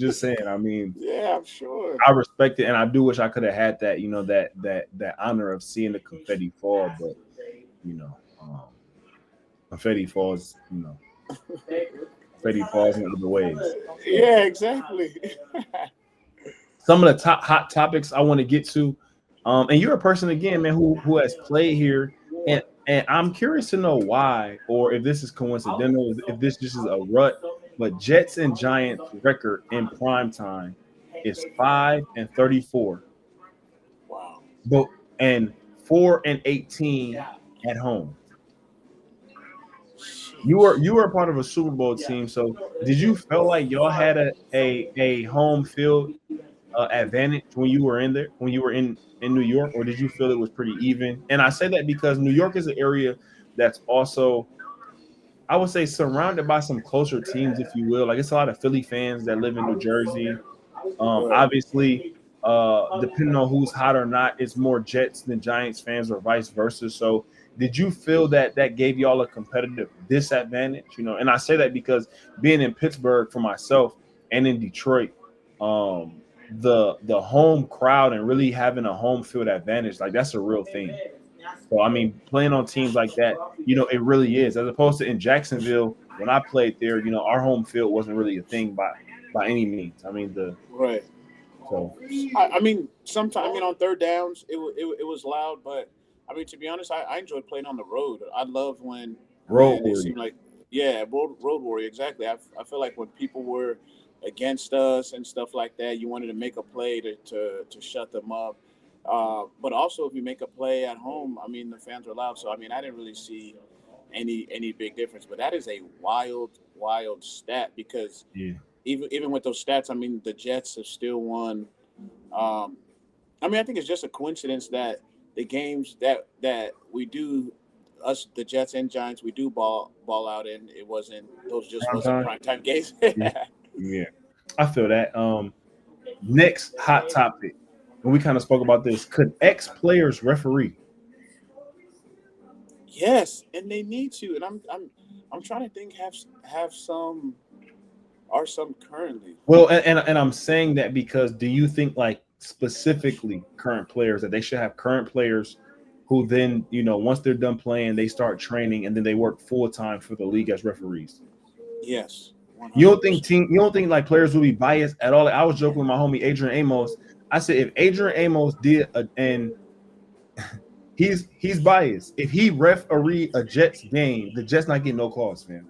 I mean, yeah, I'm sure. I respect it, and I do wish I could have had that, you know, that honor of seeing the confetti fall, but you know, confetti falls, you know, confetti falls in other ways. Yeah, exactly. Some of the top hot topics I want to get to, and you're a person again, man, who has played here, and I'm curious to know why, or if this is coincidental, if this just is a rut. But Jets and Giants record in prime time is 5-34. Wow. But and 4-18 at home. You were a part of a Super Bowl team, so did you feel like y'all had a home field advantage when you were in there, when you were in New York, or did you feel it was pretty even? And I say that because New York is an area that's also, I would say, surrounded by some closer teams, if you will. Like, it's a lot of Philly fans that live in New Jersey. Obviously, depending on who's hot or not, it's more Jets than Giants fans, or vice versa. So, did you feel that gave y'all a competitive disadvantage? You know, and I say that because being in Pittsburgh for myself and in Detroit, the home crowd and really having a home field advantage, like, that's a real thing. So, I mean, playing on teams like that, you know, it really is. As opposed to in Jacksonville, when I played there, you know, our home field wasn't really a thing by any means. I mean, right. So, I mean, sometimes, I mean, on third downs, it was loud, but I mean, to be honest, I enjoyed playing on the road. I love when it seemed like, road warrior, exactly. I feel like when people were against us and stuff like that, you wanted to make a play to shut them up. But also, if you make a play at home, I mean, the fans are loud. So, I mean, I didn't really see any big difference. But that is a wild stat, because even with those stats, I mean, the Jets have still won. I mean, I think it's just a coincidence that the games that we do, us, the Jets and Giants, we do ball out in, it wasn't primetime games. Yeah, I feel that. Next hot topic. And we kind of spoke about this. Could ex-players referee? Yes, and they need to. And I'm trying to think. Have some currently? Well, and I'm saying that because, do you think, like, specifically current players, that they should have current players who then, you know, once they're done playing, they start training and then they work full time for the league as referees? Yes. 100%. You don't think like players will be biased at all? I was joking with my homie Adrian Amos. I said if Adrian Amos did and he's biased. If he referee a Jets game, the Jets not getting no calls, fam.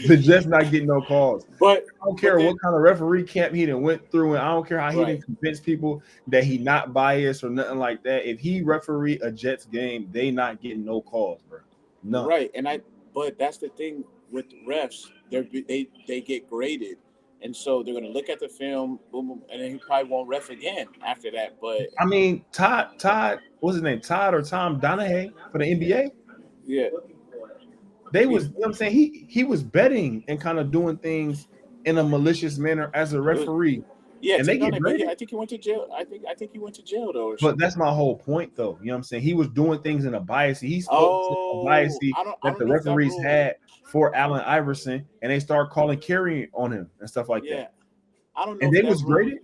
The Jets not getting no calls. But I don't care what kind of referee camp he done went through, and I don't care how he didn't convince people that he not biased or nothing like that. If he referee a Jets game, they not getting no calls, bro. No. Right, but that's the thing with the refs. They get graded, and so they're gonna look at the film, boom, boom, and then he probably won't ref again after that. But I mean, Todd, what's his name? Todd or Tom Donahue for the NBA? Yeah. They was, you know what I'm saying? He was betting and kind of doing things in a malicious manner as a referee. Yeah, and they get graded. I think he went to jail. I think he went to jail though. But that's my whole point, though. You know what I'm saying? He was doing things in a bias. He spoke to a bias that the referees had for Allen Iverson, and they start calling carrying on him and stuff like that. I don't know. And they was graded.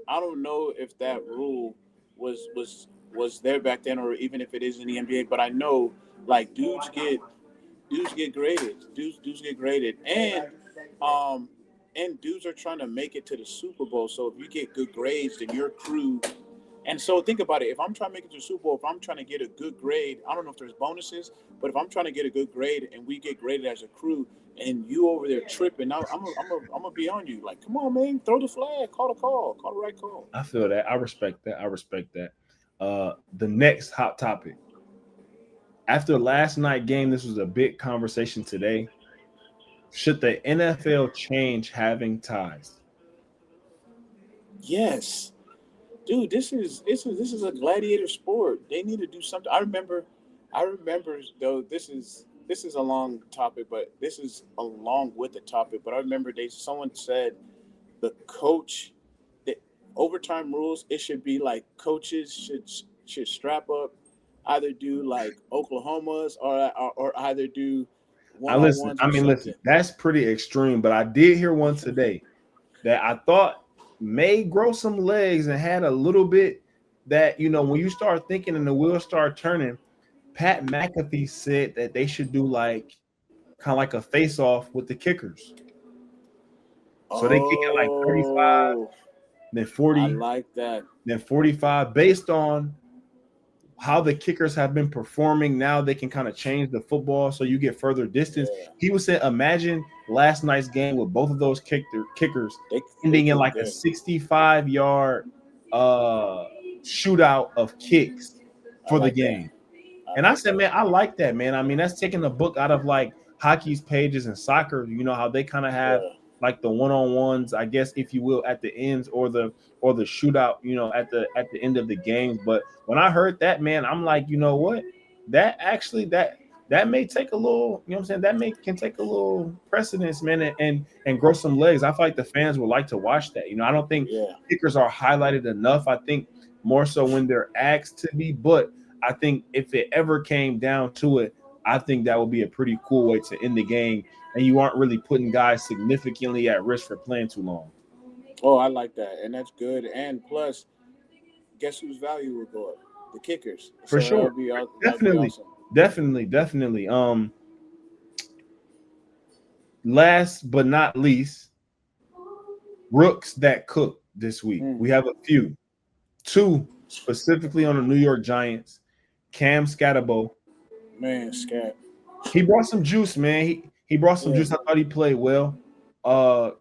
I don't know if that rule was there back then, or even if it is in the NBA. But I know like dudes get graded. Dudes get graded, and dudes are trying to make it to the Super Bowl. So if you get good grades, then your crew. And so think about it. If I'm trying to make it to the Super Bowl, if I'm trying to get a good grade, I don't know if there's bonuses, but if I'm trying to get a good grade and we get graded as a crew, and you over there tripping, I'm gonna be on you. Like, come on, man, throw the flag, call the right call. I feel that. I respect that. The next hot topic. After last night's game, this was a big conversation today. Should the NFL change having ties? Yes, dude. This is a gladiator sport. They need to do something. I remember though. This is a long topic, but this is along with the topic. But I remember someone said the overtime rules. It should be like coaches should strap up, either do like Oklahoma's or either do. Listen, that's pretty extreme, but I did hear one today that I thought may grow some legs and had a little bit that, you know, when you start thinking and the wheels start turning, Pat McAfee said that they should do like kind of like a face-off with the kickers. So they kick it like 35, then 40. I like that. Then 45, based on how the kickers have been performing. Now they can kind of change the football so you get further distance. Yeah. He was saying, imagine last night's game with both of those kickers ending in like a 65-yard shootout of kicks for the game. And I said, man, I like that, man. I mean, that's taking the book out of like hockey's pages and soccer. You know how they kind of have like the one-on-ones, I guess, if you will, at the ends or the shootout, you know, at the end of the games. But when I heard that, man, I'm like, you know what? That actually that may take a little, you know what I'm saying? Can take a little precedence, man, and grow some legs. I feel like the fans would like to watch that. You know, I don't think kickers are highlighted enough. I think more so when they're asked to be, but I think if it ever came down to it, I think that would be a pretty cool way to end the game, and you aren't really putting guys significantly at risk for playing too long. Oh, I like that, and that's good. And plus, guess whose value will go up? The kickers. For sure. Definitely. Last but not least, rooks that cook this week. We have a few. Two specifically on the New York Giants. Cam Scatterbo. Man, Scat. He brought some juice, man. He brought some juice. I thought he played well.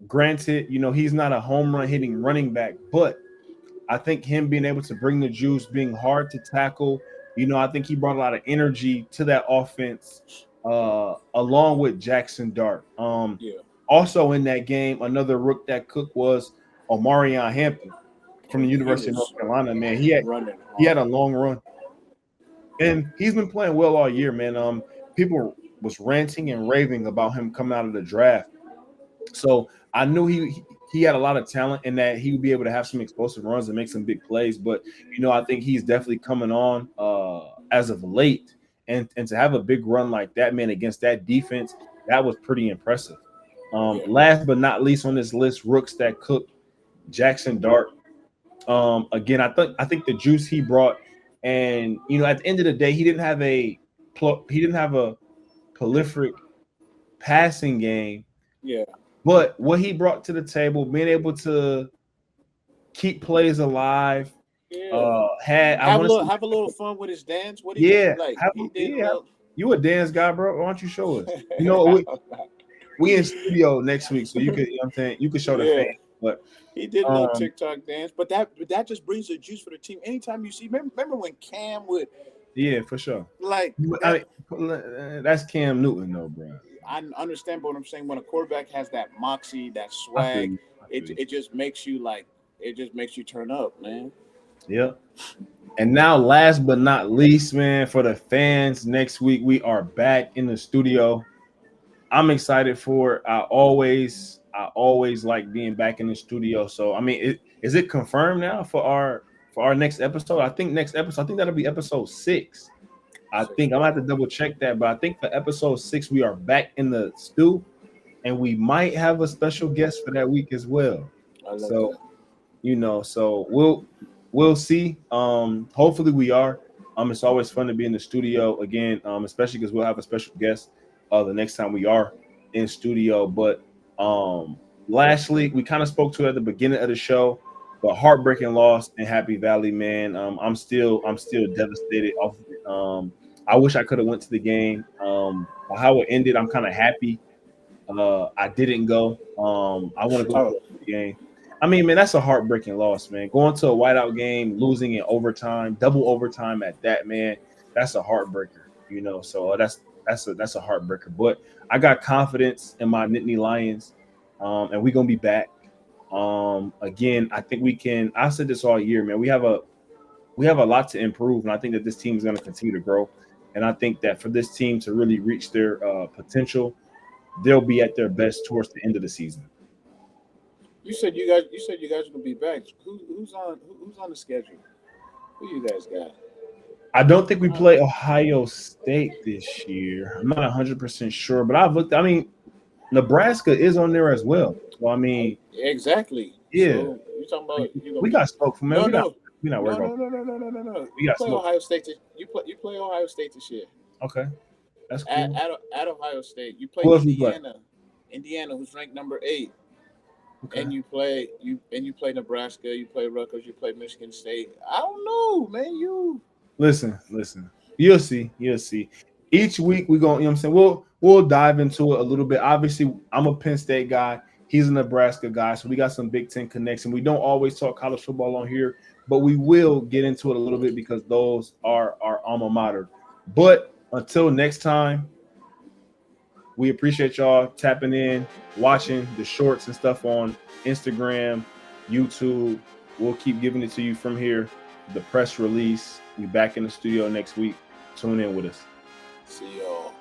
Granted, you know, he's not a home run hitting running back, but I think him being able to bring the juice, being hard to tackle, you know, I think he brought a lot of energy to that offense, along with Jaxson Dart. Also in that game, another rook that cooked was OMarion Hampton from the University of North Carolina. Man, he had a long run, and he's been playing well all year, man. People was ranting and raving about him coming out of the draft, so I knew he had a lot of talent and that he would be able to have some explosive runs and make some big plays. But you know, I think he's definitely coming on as of late, and to have a big run like that, man, against that defense, that was pretty impressive. Last but not least on this list, rooks that cook, Jaxson Dart. Again, I think the juice he brought, and you know, at the end of the day, he didn't have a prolific passing game. Yeah. But what he brought to the table, being able to keep plays alive. Yeah. Have Have a little fun with his dance. What did he do? Like he did a little. You a dance guy, bro? Why don't you show us? You know, we in studio next week, so you could, you know what I'm saying, you could show the Yeah. fans. But He did a little TikTok dance, but that just brings the juice for the team. Anytime you see, remember when Cam would, yeah, for sure. like, I mean, that's Cam Newton, though, bro. I understand what I'm saying. When a quarterback has that moxie, that swag, it just makes you turn up, man. Yep. And now, last but not least, man, for the fans, next week we are back in the studio. I'm excited for it. I always like being back in the studio. So, I mean, is it confirmed now for our next episode? I think that'll be episode 6. I think I'm gonna have to double check that, but I think for episode 6 we are back in the stew, and we might have a special guest for that week as well. So, so we'll see. Hopefully we are. It's always fun to be in the studio again, especially because we'll have a special guest the next time we are in studio. But lastly, we kind of spoke to it at the beginning of the show, but heartbreaking loss in Happy Valley, man. I'm still devastated. I wish I could have went to the game. How it ended, I'm kind of happy. I didn't go. I want to go to the game. I mean, man, that's a heartbreaking loss, man. Going to a whiteout game, losing in overtime, double overtime at that, man, that's a heartbreaker, you know. So that's a heartbreaker. But I got confidence in my Nittany Lions, and we're gonna be back. Again, I think we can. I said this all year, man. We have a lot to improve, and I think that this team is going to continue to grow. And I think that for this team to really reach their potential, they'll be at their best towards the end of the season. You said you guys are gonna be back. Who's on the schedule? Who you guys got? I don't think we play Ohio State this year. I'm not 100% sure, but I've looked. I mean, Nebraska is on there as well. So I mean, exactly. Yeah. So you talking about? We got smoke from man. No. We're not worried about. No. We got play smoke. Ohio State. You play Ohio State this year. Okay, that's cool. At Ohio State, you play Indiana, who's ranked number 8. Okay. And you play Nebraska, you play Rutgers, you play Michigan State. I don't know, man. You listen. You'll see. Each week we go. You know what I'm saying? We'll dive into it a little bit. Obviously, I'm a Penn State guy. He's a Nebraska guy, so we got some Big Ten connection. We don't always talk college football on here, but we will get into it a little bit because those are our alma mater. But until next time, we appreciate y'all tapping in, watching the shorts and stuff on Instagram, YouTube. We'll keep giving it to you from here. The press release. We back in the studio next week. Tune in with us. See y'all.